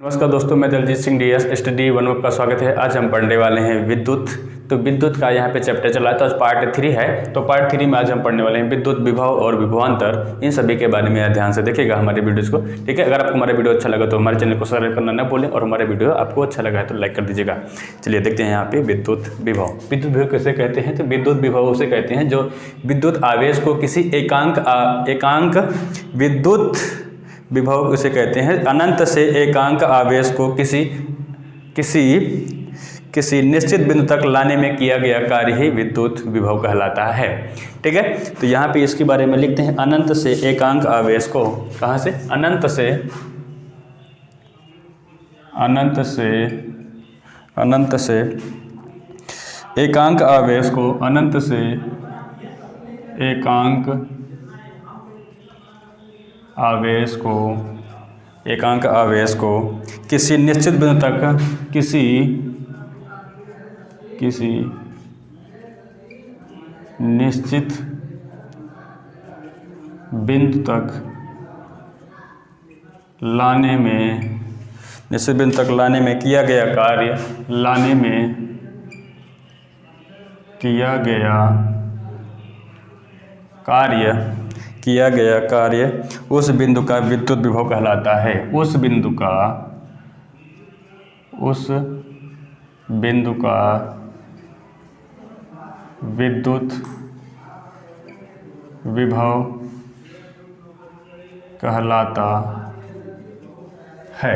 नमस्कार दोस्तों, मैं Daljeet Singh DS study one में आपका स्वागत है। आज हम पढ़ने वाले हैं विद्युत। तो विद्युत का यहाँ पे चैप्टर चला है, तो आज पार्ट 3 है। तो पार्ट 3 में आज हम पढ़ने वाले हैं विद्युत विभव और विभवांतर, इन सभी के बारे में ध्यान से देखिएगा हमारे वीडियोज को। ठीक है, अगर आपको हमारा वीडियो अच्छा लगा तो हमारे चैनल को सब्सक्राइब करना न भूलें, और हमारा वीडियो आपको अच्छा लगा है तो लाइक कर दीजिएगा। चलिए देखते हैं यहाँ पे विद्युत विभव। विद्युत विभव कैसे कहते हैं? तो विद्युत विभव उसे कहते हैं जो विद्युत आवेश को किसी एकांक विद्युत विभव उसे कहते हैं अनंत से एकांक आवेश को किसी निश्चित बिंदु तक लाने में किया गया कार्य ही विद्युत विभव कहलाता है। ठीक है, तो यहाँ पे इसके बारे में लिखते हैं अनंत से एकांक आवेश को, कहाँ से? अनंत से एकांक आवेश को, अनंत से एकांक आवेश को किसी निश्चित बिंदु तक लाने में किया गया कार्य उस बिंदु का विद्युत विभव कहलाता है। उस बिंदु का विद्युत विभव कहलाता है।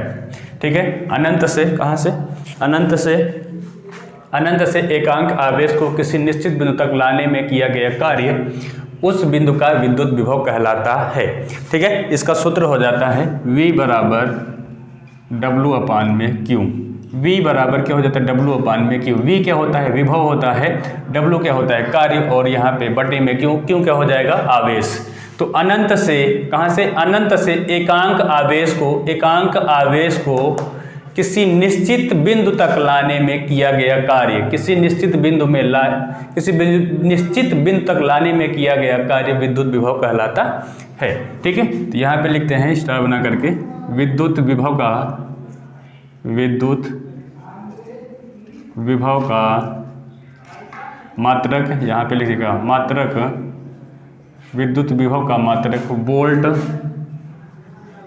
ठीक है, अनंत से, कहाँ से? अनंत से एकांक आवेश को किसी निश्चित बिंदु तक लाने में किया गया कार्य उस बिंदु का विद्युत विभव कहलाता है। ठीक है, इसका सूत्र हो जाता है V बराबर W/Q। V बराबर क्या हो जाता है? W/Q। V क्या होता है? विभव होता है। W क्या होता है? कार्य, और यहाँ पे बटे में Q क्या हो जाएगा? आवेश। तो अनंत से, कहाँ से? अनंत से एकांक आवेश को किसी निश्चित बिंदु तक लाने में किया गया कार्य, किसी निश्चित बिंदु तक लाने में किया गया कार्य विद्युत विभव कहलाता है। ठीक है, तो यहाँ पे लिखते हैं स्टार बना करके विद्युत विभव का मात्रक, यहाँ पे लिखिएगा मात्रक, विद्युत विभव का मात्रक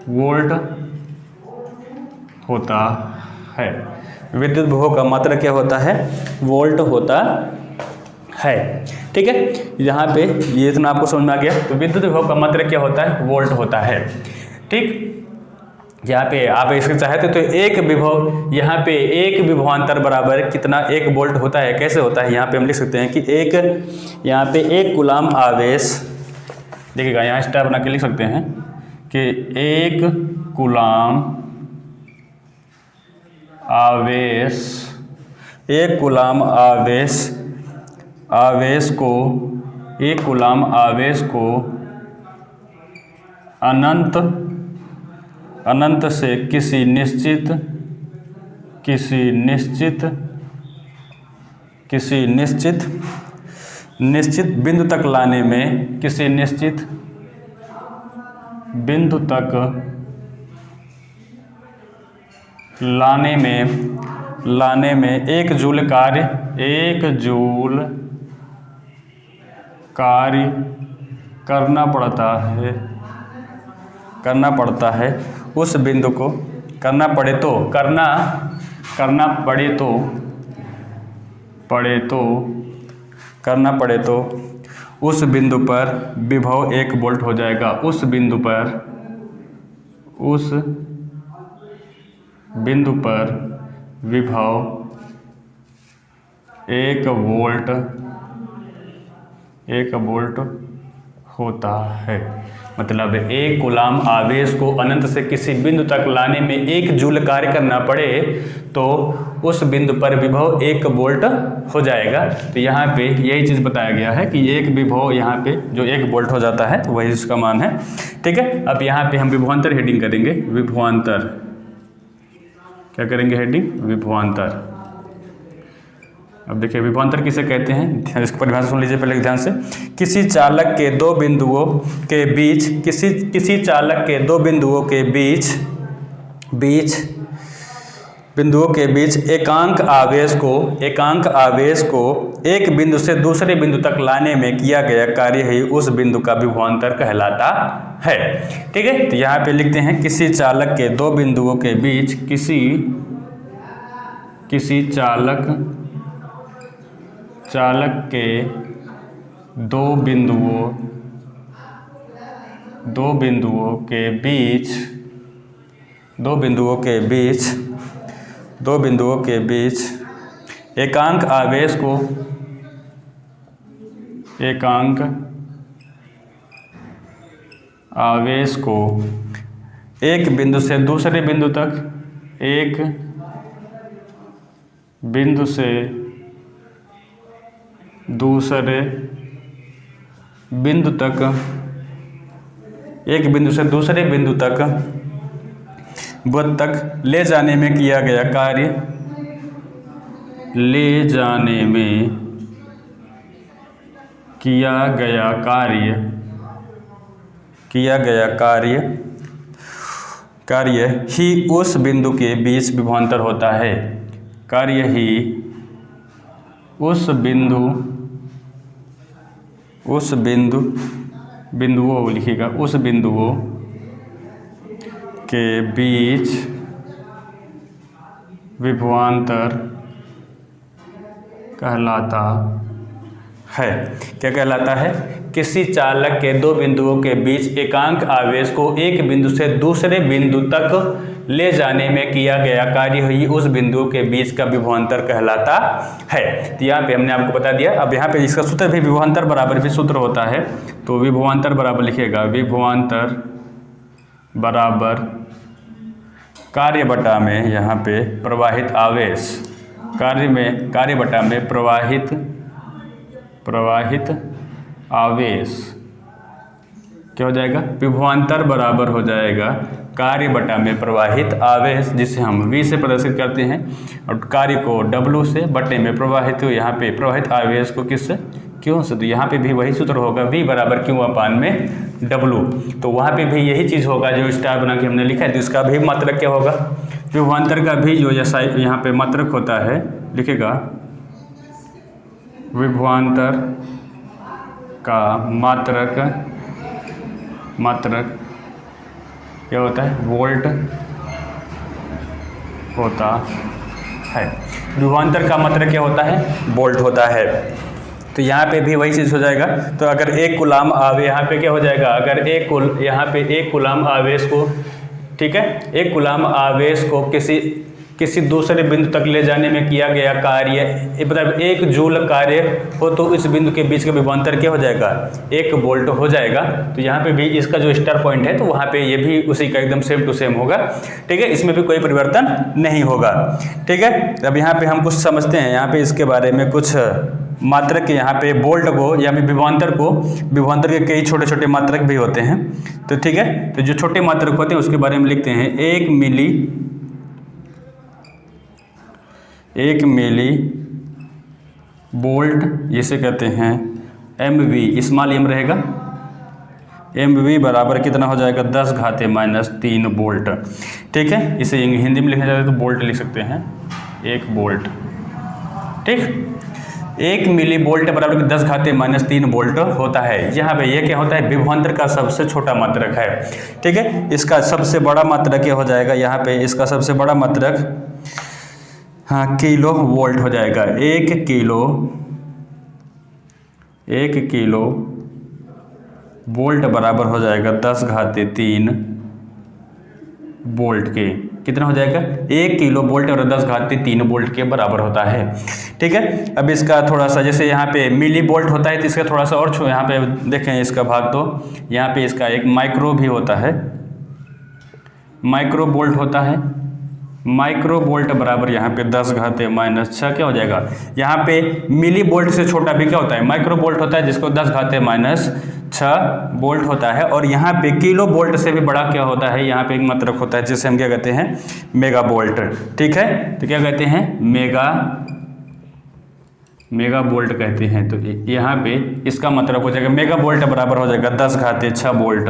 वोल्ट होता है। विद्युत विभव का मात्रक क्या होता है? वोल्ट होता है। ठीक है, यहाँ पे ये इतना आपको समझ में आ गया। तो विद्युत विभव का मात्रक क्या होता है? वोल्ट होता है। ठीक, यहाँ पे आप इसके चाहते तो एक विभव, यहाँ पे एक विभवांतर बराबर कितना? 1 वोल्ट होता है। कैसे होता है? यहाँ पे हम लिख सकते हैं कि यहाँ पे 1 कूलाम आवेश, देखिएगा यहाँ स्टार बना के लिख सकते हैं कि 1 कूलाम आवेश को अनंत से किसी निश्चित बिंदु तक लाने में, किसी निश्चित बिंदु तक लाने में 1 जूल कार्य करना पड़ता है। उस बिंदु को करना पड़े तो उस बिंदु पर विभव 1 वोल्ट हो जाएगा। उस बिंदु पर विभव 1 वोल्ट होता है। मतलब 1 कूलाम आवेश को अनंत से किसी बिंदु तक लाने में 1 जूल कार्य करना पड़े तो उस बिंदु पर विभव 1 वोल्ट हो जाएगा। तो यहाँ पे यही चीज़ बताया गया है कि एक विभव यहाँ पे जो 1 वोल्ट हो जाता है, तो वही इसका मान है। ठीक है, अब यहाँ पे हम विभवांतर हेडिंग करेंगे। विभवांतर क्या करेंगे? हेडिंग विभवांतर। अब देखिए विभवांतर किसे कहते हैं, इसकी परिभाषा सुन लीजिए पहले ध्यान से। किसी चालक के दो बिंदुओं के बीच किसी चालक के दो बिंदुओं के बीच बिंदुओं के बीच एकांक आवेश को एक बिंदु से दूसरे बिंदु तक लाने में किया गया कार्य ही उस बिंदु का विभवांतर कहलाता है। ठीक है, तो यहाँ पे लिखते हैं किसी चालक के दो बिंदुओं के बीच किसी चालक के दो बिंदुओं के बीच एकांक आवेश को एक बिंदु से दूसरे बिंदु तक ले जाने में किया गया कार्य ही उस बिंदु के बीच विभवांतर होता है। बिंदुओं लिखिएगा, उस बिंदुओं के बीच विभवांतर कहलाता है। क्या कहलाता है? किसी चालक के दो बिंदुओं के बीच एकांक आवेश को एक बिंदु से दूसरे बिंदु तक ले जाने में किया गया कार्य ही उस बिंदुओं के बीच का विभवांतर कहलाता है। तो यहाँ पे हमने आपको बता दिया। अब यहाँ पे इसका सूत्र भी विभवांतर बराबर भी सूत्र होता है, तो विभवांतर बराबर लिखिएगा, विभवांतर बराबर कार्य बटा में यहाँ पे प्रवाहित आवेश, कार्य बटा में प्रवाहित आवेश क्या हो जाएगा? विभवांतर बराबर हो जाएगा कार्य बटा में प्रवाहित आवेश, जिसे हम V से प्रदर्शित करते हैं, और कार्य को W से बटे में प्रवाहित, यहाँ पे प्रवाहित आवेश को किससे? Q से। तो यहाँ पे भी वही सूत्र होगा, V बराबर Q अपान में W। तो वहाँ पे भी यही चीज़ होगा जो स्टार बना के हमने लिखा है। तो इसका भी मात्रक क्या होगा? विभवांतर का भी जो यहाँ पे मात्रक होता है, लिखेगा विभवांतर का मात्रक क्या होता है? वोल्ट होता है। विभवांतर का मात्रक क्या होता है? वोल्ट होता है। तो यहाँ पे भी वही चीज़ हो जाएगा। तो अगर एक कूलाम आवे, यहाँ पे क्या हो जाएगा? अगर यहाँ पे एक कूलाम आवेश को, ठीक है, एक कूलाम आवेश को किसी दूसरे बिंदु तक ले जाने में किया गया कार्य, मतलब 1 जूल कार्य हो, तो इस बिंदु के बीच का विभवांतर क्या हो जाएगा? 1 वोल्ट हो जाएगा। तो यहाँ पे भी इसका जो स्टार पॉइंट है, तो वहाँ पे ये भी उसी का एकदम सेम टू सेम होगा। ठीक है, इसमें भी कोई परिवर्तन नहीं होगा। ठीक है, अब यहाँ पे हम कुछ समझते हैं। यहाँ पे इसके बारे में कुछ मात्रक, यहाँ पे वोल्ट को या विभवांतर के कई छोटे छोटे मात्रक भी होते हैं। तो ठीक है, तो जो छोटे मात्रक होते हैं उसके बारे में लिखते हैं। 1 मिली वोल्ट जिसे कहते हैं MV, स्मॉल m रहेगा। MV बराबर कितना हो जाएगा? 10 घाते -3 वोल्ट। ठीक है, इसे हिंदी में लिखा जाए तो वोल्ट लिख सकते हैं, 1 वोल्ट। ठीक, 1 मिली वोल्ट बराबर 10 घाते -3 वोल्ट होता है। यहाँ पे ये क्या होता है? विभवांतर का सबसे छोटा मात्रक है। ठीक है, इसका सबसे बड़ा मात्रक क्या हो जाएगा? यहाँ पे इसका सबसे बड़ा मात्रक किलो वोल्ट हो जाएगा। 1 किलो वोल्ट बराबर हो जाएगा 10 घाते 3 वोल्ट के। कितना हो जाएगा? 1 किलो वोल्ट और 10 घाते 3 वोल्ट के बराबर होता है। ठीक है, अब इसका थोड़ा सा, जैसे यहाँ पे मिली वोल्ट होता है, तो इसका थोड़ा सा और यहाँ पे देखें इसका भाग, तो यहाँ पे इसका एक माइक्रो भी होता है, माइक्रो वोल्ट होता है। माइक्रो वोल्ट बराबर यहाँ पे 10 घाते -6 क्या हो जाएगा? यहाँ पे मिली वोल्ट से छोटा भी क्या होता है? माइक्रो वोल्ट होता है, जिसको 10 घाते -6 वोल्ट होता है। और यहाँ पे किलो वोल्ट से भी बड़ा क्या होता है? यहाँ पे एक मात्रक होता है जिसे हम क्या कहते हैं? Mega volt. ठीक है, तो क्या कहते हैं? मेगा वोल्ट कहते हैं। तो यहाँ पे इसका मतलब हो जाएगा मेगा वोल्ट बराबर हो जाएगा 10⁻6 वोल्ट,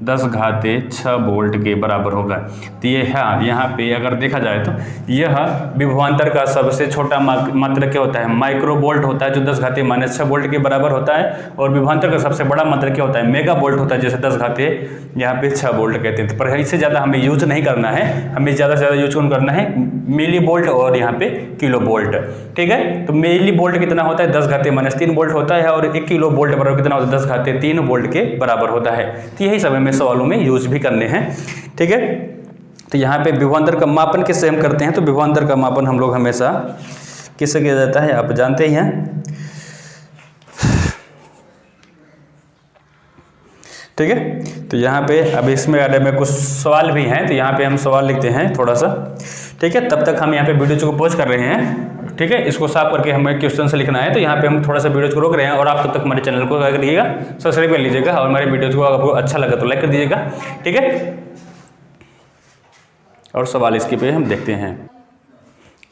10⁻6 वोल्ट के बराबर होगा। तो ये है, यहाँ पे अगर देखा जाए तो यह विभवांतर का सबसे छोटा मात्रक क्या होता है, माइक्रो वोल्ट होता है, जो 10⁻6 वोल्ट के बराबर होता है। और विभवांतर का सबसे बड़ा मात्रक क्या होता है, मेगा वोल्ट होता है, जैसे 10⁻6 वोल्ट कहते हैं। पर इससे ज़्यादा हमें यूज नहीं करना है, हमें ज़्यादा से ज़्यादा यूज करना है मिली वोल्ट और यहाँ पे किलो वोल्ट। ठीक है, तो मिली वोल्ट कितना होता है, 10⁻³ वोल्ट होता है, और 1 किलो वोल्ट बराबर कितना होता है, 10⁻³ वोल्ट के बराबर होता है। तो यही सब हमें सवालों में यूज भी करने हैं। ठीक है, तो यहाँ पे विभवांतर का मापन किससे हम करते हैं, तो विभवांतर का मापन हम लोग हमेशा किससे किया जाता है, आप जानते ही हैं। ठीक है, तो यहाँ पे अब इसमें बारे में कुछ सवाल भी हैं, तो यहाँ पे हम सवाल लिखते हैं थोड़ा सा। ठीक है, तब तक हम यहाँ पे वीडियो को पॉज कर रहे हैं। ठीक है, इसको साफ करके हमें क्वेश्चन से लिखना है। तो यहाँ पे हम थोड़ा सा वीडियो को रोक रहे हैं, और आप तब तक हमारे चैनल को क्या करिएगा, सब्सक्राइब कर लीजिएगा, और हमारे वीडियो को आपको अच्छा लगा तो लाइक कर दीजिएगा। ठीक है, और सवाल इसके पे हम देखते हैं।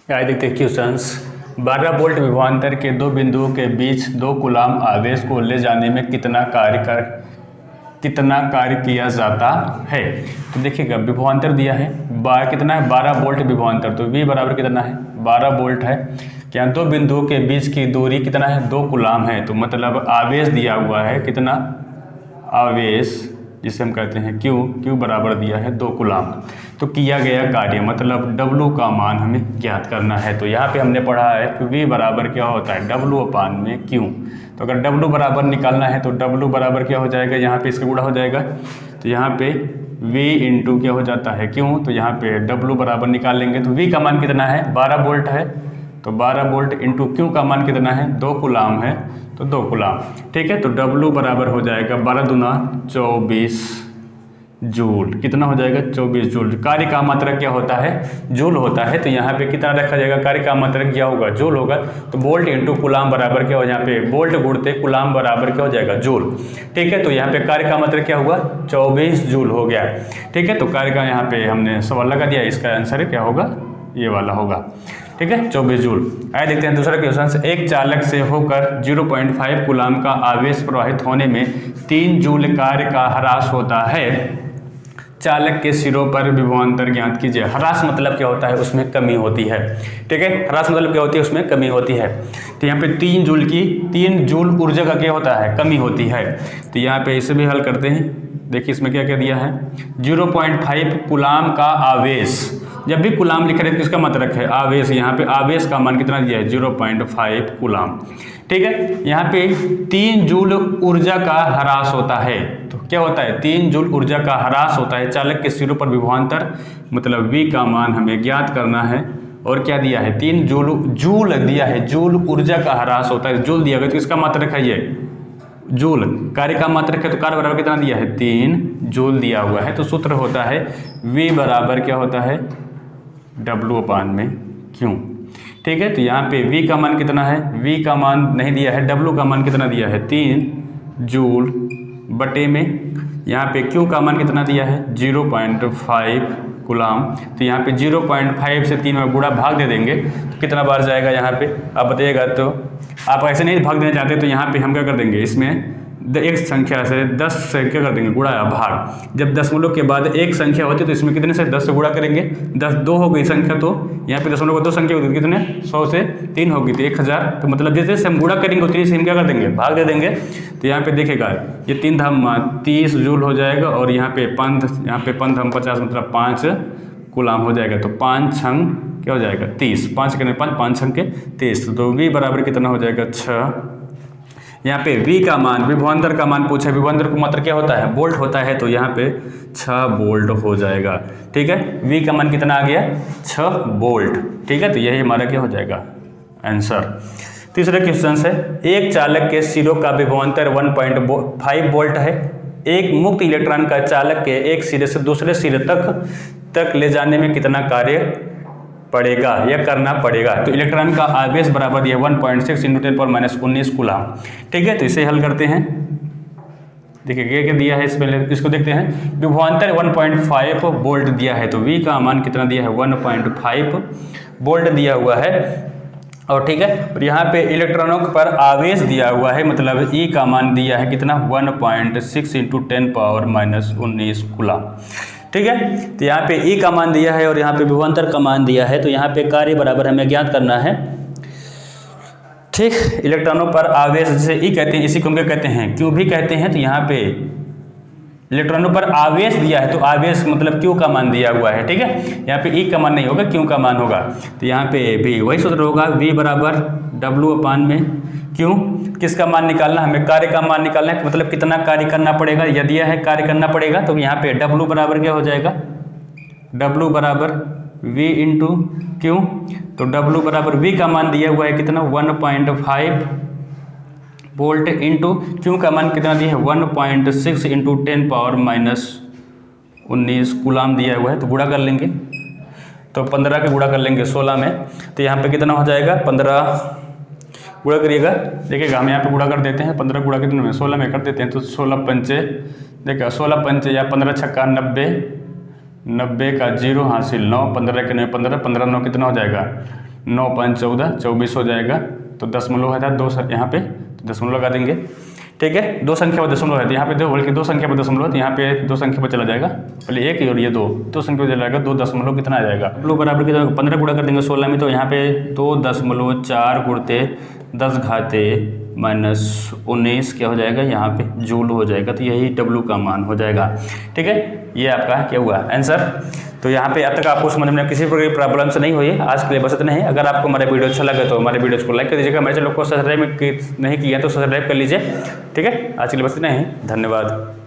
आइए देखते हैं क्वेश्चंस। 12 वोल्ट विभवांतर के दो बिंदुओं के बीच 2 कूलाम आवेश को ले जाने में कितना कार्य किया जाता है। तो देखिएगा, विभवांतर दिया है कितना है, 12 वोल्ट विभवांतर। तो V बराबर कितना है, 12 वोल्ट है। क्या दो बिंदुओं के बीच की दूरी कितना है, 2 कूलाम है। तो मतलब आवेश दिया हुआ है कितना, आवेश जिसे हम कहते हैं Q बराबर दिया है 2 कूलाम। तो किया गया कार्य मतलब W का मान हमें ज्ञात करना है। तो यहाँ पे हमने पढ़ा है कि V बराबर क्या होता है, W/Q। तो अगर W बराबर निकालना है तो W बराबर क्या हो जाएगा, यहाँ पे इसका गुणा हो जाएगा। तो यहाँ पे V इंटू क्या हो जाता है Q। तो यहाँ पे W बराबर निकाल लेंगे तो V का मान कितना है, 12 वोल्ट है। तो 12 वोल्ट इंटू Q का मान कितना है, 2 कूलाम है। तो 2 कूलाम। ठीक है, तो W बराबर हो जाएगा 12 दूना 24 जूल। कितना हो जाएगा, 24 जूल। कार्य का मात्रक क्या होता है, जूल होता है। तो यहाँ पे कितना रखा जाएगा, कार्य का मात्रक क्या होगा, जूल होगा। तो वोल्ट इंटू कूलाम बराबर क्या हो, यहाँ पे वोल्ट गुणते कूलाम बराबर क्या हो जाएगा, जूल। ठीक है, तो यहाँ पे कार्य का मात्रक क्या हुआ, 24 जूल हो गया। ठीक है, तो कार्य का यहाँ पे हमने सवाल लगा दिया, इसका आंसर क्या होगा, ये वाला होगा। ठीक है, 24 जूल। आइए देखते हैं दूसरा क्वेश्चन। एक चालक से होकर 0.5 कूलाम का आवेश प्रवाहित होने में 3 जूल कार्य का ह्रास होता है। चालक के सिरों पर विभवांतर ज्ञात कीजिए। ह्रास मतलब क्या होता है, उसमें कमी होती है। ठीक है, ह्रास मतलब क्या होती है, उसमें कमी होती है। तो यहाँ पे 3 जूल ऊर्जा का क्या होता है, कमी होती है। तो यहाँ पे इसे भी हल करते हैं। देखिए इसमें क्या क्या दिया है, 0.5 कूलाम का आवेश। जब भी कूलाम लिख रहे हैं तो इसका मतलब है आवेश। यहाँ पे आवेश का मान कितना दिया है, 0.5 कूलाम। ठीक है, यहाँ पे 3 जूल ऊर्जा का ह्रास होता है। तो क्या होता है, 3 जूल ऊर्जा का ह्रास होता है चालक के सिरों पर विभवांतर, मतलब V का मान हमें ज्ञात करना है। और क्या दिया है, 3 जूल दिया है, जूल ऊर्जा का ह्रास होता है, जूल दिया गया। तो इसका मात्रक है ये जूल, कार्य का मात्रक है। तो कार्य बराबर कितना दिया है, 3 जूल दिया हुआ है। तो सूत्र होता है V बराबर क्या होता है, W/Q। ठीक है, तो यहाँ पे V का मान कितना है, V का मान नहीं दिया है, W का मान कितना दिया है, 3 जूल बटे में यहाँ पे Q का मान कितना दिया है, 0.5 कूलाम। तो यहाँ पे 0.5 से 3 में गुणा भाग दे देंगे तो कितना बार जाएगा यहाँ पे, आप बताइएगा। तो आप ऐसे नहीं भाग देना चाहते तो यहाँ पे हम क्या कर देंगे, इसमें एक संख्या से 10 से क्या कर देंगे, गुणा या भाग। जब दशमलव के बाद एक संख्या होती है तो इसमें कितने से 10 से गुणा करेंगे, 10 2 हो गई संख्या। तो यहाँ पे दशमलव को 2 संख्या होती है, कितने 100 से 3 होगी तो 1000। तो मतलब जैसे जैसे हम गुणा करेंगे उतनी से हम क्या कर देंगे, भाग दे देंगे। तो यहाँ पे देखेगा ये 3 धाम 30 जूल हो जाएगा, और यहाँ पे 5 धाम 50 मतलब 5 कूलाम हो जाएगा। तो 5 छंग क्या हो जाएगा, 30। 5 के 5 छंग के 30। तो V बराबर कितना हो जाएगा, 6। यहाँ पे V का मान, विभवांतर का मान पूछा, विभवांतर का मात्रक क्या होता है, वोल्ट होता है। तो यहाँ पे 6 वोल्ट हो जाएगा। ठीक है, V का मान कितना आ गया, 6 वोल्ट। ठीक है, तो यही हमारा क्या हो जाएगा, आंसर। तीसरा क्वेश्चन है, एक चालक के सिरों का विभवांतर 1.5 वोल्ट है। एक मुक्त इलेक्ट्रॉन का चालक के एक सिरे से दूसरे सिरे तक ले जाने में कितना कार्य पड़ेगा या करना पड़ेगा। तो इलेक्ट्रॉन का आवेश बराबर दिया 1.6 × 10⁻19 कूलाम। ठीक है, तो इसे हल करते हैं। देखिए क्या दिया है इसमें, इसको देखते हैं। विभवांतर 1.5 वोल्ट दिया है, तो V का मान कितना दिया है, 1.5 वोल्ट दिया हुआ है। और ठीक है, और यहाँ पे इलेक्ट्रॉनों पर आवेश दिया हुआ है, मतलब E का मान दिया है कितना 1.6 × 10⁻⁻19 कूलम। ठीक है, तो यहाँ पे E का मान दिया है और यहाँ पे विभवांतर का मान दिया है, तो यहाँ पे कार्य बराबर हमें ज्ञात करना है। ठीक, इलेक्ट्रॉनों पर आवेश जिसे E कहते हैं, इसी को हम क्या कहते हैं, Q भी कहते हैं। तो यहाँ पे इलेक्ट्रॉनों पर आवेश दिया है, तो आवेश मतलब Q का मान दिया हुआ है। ठीक है, यहाँ पे E का मान नहीं होगा, Q का मान होगा। तो यहाँ पे भी वही सूत्र होगा, V बराबर W/Q। किसका मान निकालना, हमें कार्य का मान निकालना है, मतलब कितना कार्य करना पड़ेगा, यदि यह है कार्य करना पड़ेगा। तो यहाँ पे W बराबर क्या हो जाएगा, W बराबर V × Q। तो W बराबर V का मान दिया हुआ है कितना 1.5 वोल्ट इंटू Q का मान कितना दिया है 1.6 × 10⁻⁻19 कूलाम दिया हुआ है। तो गुणा कर लेंगे, तो 15 का गुणा कर लेंगे 16 में, तो यहाँ पे कितना हो जाएगा 15 गुणा करिएगा, देखिएगा हम यहाँ पे गुणा कर देते हैं, 15 गुणा कितने में 16 में कर देते हैं, तो 16 पंचे, देखिए 16 पंचे या 15 छक्का 90, 90 का 0 हासिल 9, 15 के 9 15, 15 9 कितना हो जाएगा 9 5 14, 24 हो जाएगा। तो दशमलव है था 2 यहाँ पे, तो दशमलव लगा देंगे। ठीक है, 2 संख्या पर दशमलव है, तो यहाँ पे 2 बल्कि 2 संख्या पर दशमलव, तो यहाँ पे 2 संख्या पर चला जाएगा, पहले 1 और ये 2 संख्या पर चला जाएगा, 2 दशमलव कितना आ जाएगा W बराबर कितना, 15 गुणा कर देंगे 16 में, तो यहाँ पे 2.4 × 10⁻⁻19 क्या हो जाएगा, यहाँ पे जूल हो जाएगा। तो यही W का मान हो जाएगा। ठीक है, ये आपका क्या हुआ आंसर। तो यहाँ पे अब तक आपको समझ में किसी प्रकार की प्रॉब्लम से नहीं हुई। आज के लिए बस इतना ही। अगर आपको हमारा वीडियो अच्छा लगे तो हमारे वीडियो को लाइक कर दीजिएगा, हमारे चैनल को सब्सक्राइब नहीं किया तो सब्सक्राइब कर लीजिए। ठीक है, आज के लिए बस इतना ही, धन्यवाद।